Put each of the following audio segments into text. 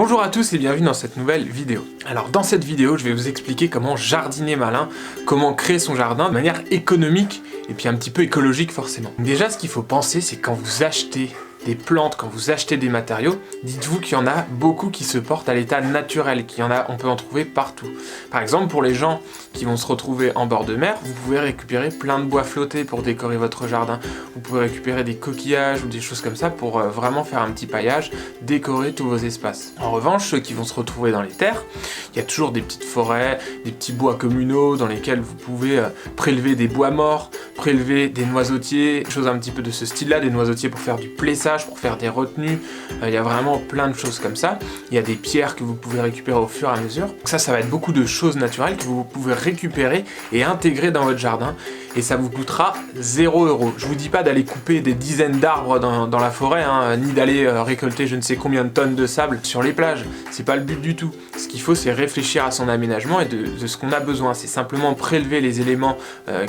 Bonjour à tous et bienvenue dans cette nouvelle vidéo. Alors dans cette vidéo, je vais vous expliquer comment jardiner malin, comment créer son jardin de manière économique et puis un petit peu écologique forcément. Déjà, ce qu'il faut penser, c'est quand vous achetez des plantes, quand vous achetez des matériaux, dites-vous qu'il y en a beaucoup qui se portent à l'état naturel, on peut en trouver partout. Par exemple, pour les gens qui vont se retrouver en bord de mer, vous pouvez récupérer plein de bois flottés pour décorer votre jardin. Vous pouvez récupérer des coquillages ou des choses comme ça pour vraiment faire un petit paillage, décorer tous vos espaces. En revanche, ceux qui vont se retrouver dans les terres, il y a toujours des petites forêts, des petits bois communaux dans lesquels vous pouvez prélever des bois morts, prélever des noisetiers, choses un petit peu de ce style-là, des noisetiers pour faire du plessage, pour faire des retenues, il y a vraiment plein de choses comme ça. Il y a des pierres que vous pouvez récupérer au fur et à mesure. Donc ça va être beaucoup de choses naturelles que vous pouvez récupérer et intégrer dans votre jardin. Et ça vous coûtera 0 €. Je vous dis pas d'aller couper des dizaines d'arbres dans la forêt, ni d'aller récolter je ne sais combien de tonnes de sable sur les plages. C'est pas le but du tout. Ce qu'il faut, c'est réfléchir à son aménagement et de ce qu'on a besoin. C'est simplement prélever les éléments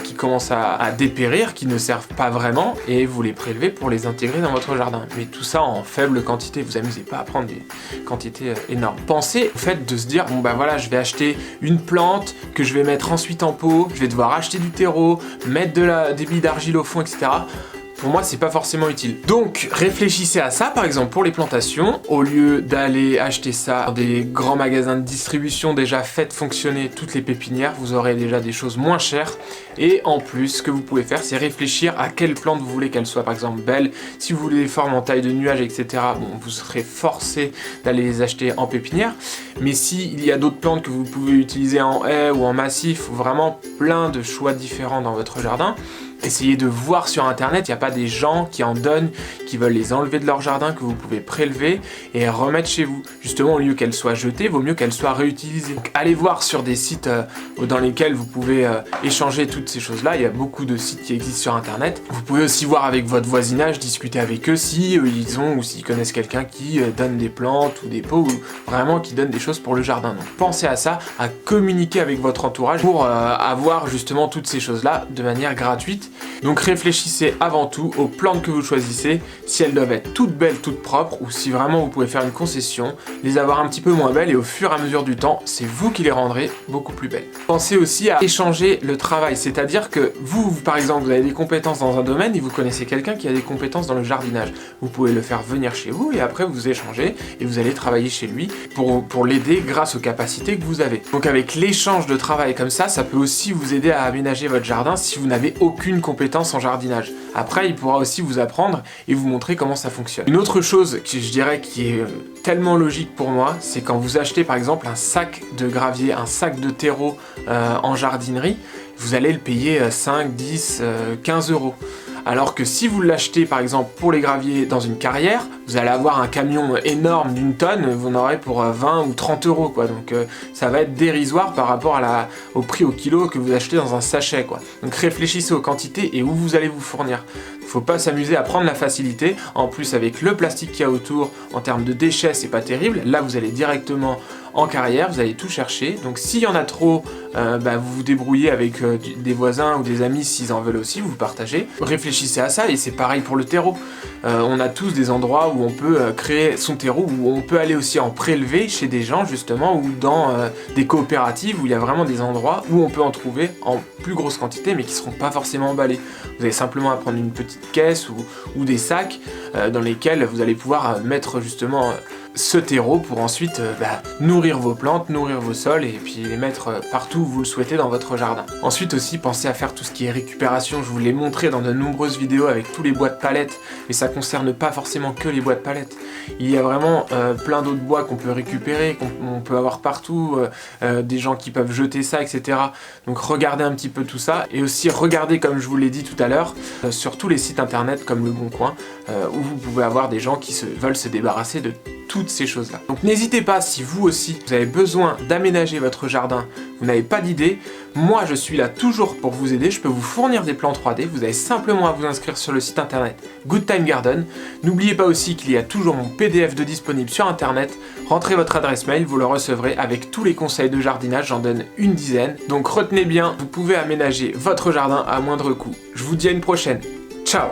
qui commencent à dépérir, qui ne servent pas vraiment, et vous les prélevez pour les intégrer dans votre jardin. Mais tout ça en faible quantité. Vous amusez pas à prendre des quantités énormes. Pensez au fait de se dire, bon bah voilà, je vais acheter une plante que je vais mettre ensuite en pot, je vais devoir acheter du terreau, mettre des billes d'argile au fond, etc. Pour moi, c'est pas forcément utile. Donc, réfléchissez à ça, par exemple, pour les plantations. Au lieu d'aller acheter ça dans des grands magasins de distribution, déjà faites fonctionner toutes les pépinières. Vous aurez déjà des choses moins chères. Et en plus, ce que vous pouvez faire, c'est réfléchir à quelle plante vous voulez qu'elle soit, par exemple, belle. Si vous voulez des formes en taille de nuage, etc., bon, vous serez forcé d'aller les acheter en pépinière. Mais s'il y a d'autres plantes que vous pouvez utiliser en haie ou en massif, ou vraiment plein de choix différents dans votre jardin, essayez de voir sur internet, il n'y a pas des gens qui en donnent, qui veulent les enlever de leur jardin, que vous pouvez prélever et remettre chez vous. Justement, au lieu qu'elles soient jetées, il vaut mieux qu'elles soient réutilisées. Donc, allez voir sur des sites dans lesquels vous pouvez échanger toutes ces choses-là. Il y a beaucoup de sites qui existent sur internet. Vous pouvez aussi voir avec votre voisinage, discuter avec eux si ils ont ou s'ils connaissent quelqu'un qui donne des plantes ou des pots ou vraiment qui donne des choses pour le jardin. Donc pensez à ça, à communiquer avec votre entourage pour avoir justement toutes ces choses-là de manière gratuite. Donc réfléchissez avant tout aux plantes que vous choisissez, si elles doivent être toutes belles, toutes propres, ou si vraiment vous pouvez faire une concession, les avoir un petit peu moins belles, et au fur et à mesure du temps, c'est vous qui les rendrez beaucoup plus belles. Pensez aussi à échanger le travail, c'est-à-dire que vous, par exemple, vous avez des compétences dans un domaine et vous connaissez quelqu'un qui a des compétences dans le jardinage. Vous pouvez le faire venir chez vous et après vous échangez et vous allez travailler chez lui pour l'aider grâce aux capacités que vous avez. Donc avec l'échange de travail comme ça peut aussi vous aider à aménager votre jardin si vous n'avez aucune compétence en jardinage. Après, il pourra aussi vous apprendre et vous montrer comment ça fonctionne. Une autre chose que je dirais qui est tellement logique pour moi, c'est quand vous achetez par exemple un sac de gravier, un sac de terreau en jardinerie, vous allez le payer 5, 10, 15 €. Alors que si vous l'achetez par exemple pour les graviers dans une carrière, vous allez avoir un camion énorme d'une tonne, vous en aurez pour 20 ou 30 € quoi. Donc ça va être dérisoire par rapport au prix au kilo que vous achetez dans un sachet quoi. Donc réfléchissez aux quantités et où vous allez vous fournir. Faut pas s'amuser à prendre la facilité. En plus avec le plastique qu'il y a autour, en termes de déchets, c'est pas terrible. Là vous allez directement en carrière, vous allez tout chercher. Donc s'il y en a trop, vous vous débrouillez avec des voisins ou des amis s'ils en veulent aussi, vous partagez. Réfléchissez à ça et c'est pareil pour le terreau. On a tous des endroits où on peut créer son terreau, où on peut aller aussi en prélever chez des gens justement, ou dans des coopératives où il y a vraiment des endroits où on peut en trouver en plus grosse quantité mais qui ne seront pas forcément emballés. Vous avez simplement à prendre une petite caisse ou des sacs dans lesquels vous allez pouvoir mettre justement ce terreau pour ensuite nourrir vos plantes, nourrir vos sols et puis les mettre partout où vous le souhaitez dans votre jardin. Ensuite aussi, pensez à faire tout ce qui est récupération. Je vous l'ai montré dans de nombreuses vidéos avec tous les bois de palettes, mais ça concerne pas forcément que les bois de palettes. Il y a vraiment plein d'autres bois qu'on peut récupérer, qu'on peut avoir partout, des gens qui peuvent jeter ça, etc. Donc regardez un petit peu tout ça et aussi regardez, comme je vous l'ai dit tout à l'heure, sur tous les sites internet comme Le Bon Coin, où vous pouvez avoir des gens qui veulent se débarrasser de toutes ces choses-là. Donc n'hésitez pas, si vous aussi vous avez besoin d'aménager votre jardin, vous n'avez pas d'idée, moi je suis là toujours pour vous aider, je peux vous fournir des plans 3D, vous avez simplement à vous inscrire sur le site internet Good Time Garden. N'oubliez pas aussi qu'il y a toujours mon PDF de disponible sur internet, rentrez votre adresse mail, vous le recevrez avec tous les conseils de jardinage, j'en donne une dizaine. Donc retenez bien, vous pouvez aménager votre jardin à moindre coût. Je vous dis à une prochaine, ciao!